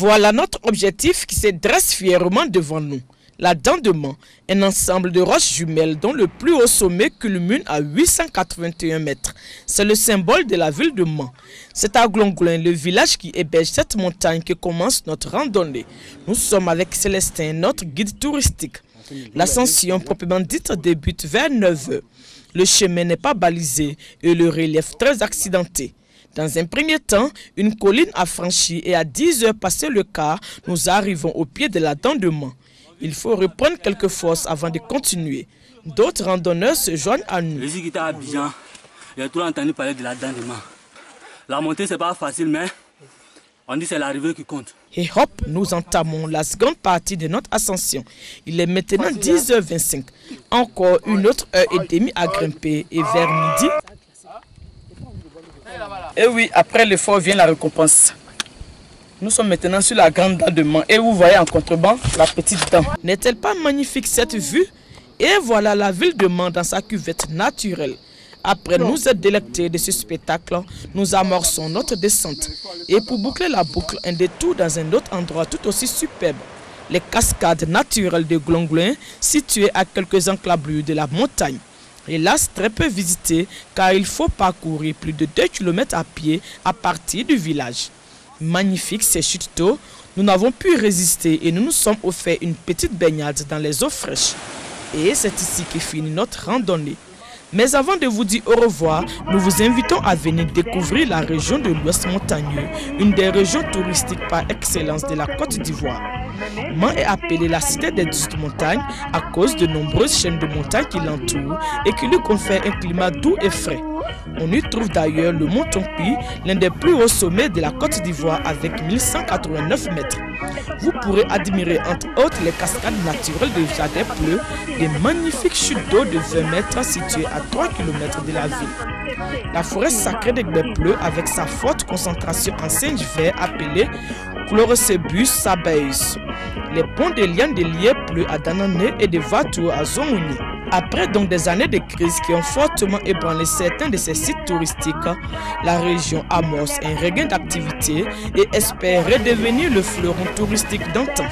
Voilà notre objectif qui se dresse fièrement devant nous. La Dent de Mans, un ensemble de roches jumelles dont le plus haut sommet culmine à 881 mètres. C'est le symbole de la ville de Mans. C'est à Glongloin, le village qui héberge cette montagne, que commence notre randonnée. Nous sommes avec Célestin, notre guide touristique. L'ascension proprement dite débute vers 9 h. Le chemin n'est pas balisé et le relief très accidenté. Dans un premier temps, une colline a franchi et à 10 h passé le quart, nous arrivons au pied de la Dent de Mans. Il faut reprendre quelques forces avant de continuer. D'autres randonneurs se joignent à nous. Je suis quitté à Abidjan. J'ai toujours entendu parler de la Dent de Mans. La montée, c'est pas facile, mais on dit que c'est l'arrivée qui compte. Et hop, nous entamons la seconde partie de notre ascension. Il est maintenant 10 h 25. Encore une autre heure et demie à grimper. Et vers midi... Et oui, après l'effort vient la récompense. Nous sommes maintenant sur la grande Dent de Mans et vous voyez en contrebas la petite dent. N'est-elle pas magnifique cette vue? Et voilà la ville de Mans dans sa cuvette naturelle. Après nous être délectés de ce spectacle, nous amorçons notre descente. Et pour boucler la boucle, un détour dans un autre endroit tout aussi superbe. Les cascades naturelles de Glongloin, situées à quelques encablures de la montagne. Hélas, très peu visitées car il faut parcourir plus de 2 km à pied à partir du village. Magnifique ces chutes d'eau, nous n'avons pu résister et nous nous sommes offert une petite baignade dans les eaux fraîches. Et c'est ici que finit notre randonnée. Mais avant de vous dire au revoir, nous vous invitons à venir découvrir la région de l'Ouest montagneux, une des régions touristiques par excellence de la Côte d'Ivoire. Mans est appelée la cité des 18 montagnes à cause de nombreuses chaînes de montagnes qui l'entourent et qui lui confèrent un climat doux et frais. On y trouve d'ailleurs le mont Tompi, l'un des plus hauts sommets de la Côte d'Ivoire avec 1189 mètres. Vous pourrez admirer entre autres les cascades naturelles de Jardin Pleu, des magnifiques chutes d'eau de 20 mètres situées à 3 km de la ville. La forêt sacrée de Gbèpleu avec sa forte concentration en singes verts appelés Chlorocebus sabaeus. Les ponts de lianes de Lièpleu à Danané et de Vatour à Zomouni. Après donc des années de crise qui ont fortement ébranlé certains de ces sites touristiques, la région amorce un regain d'activité et espère redevenir le fleuron touristique d'antan.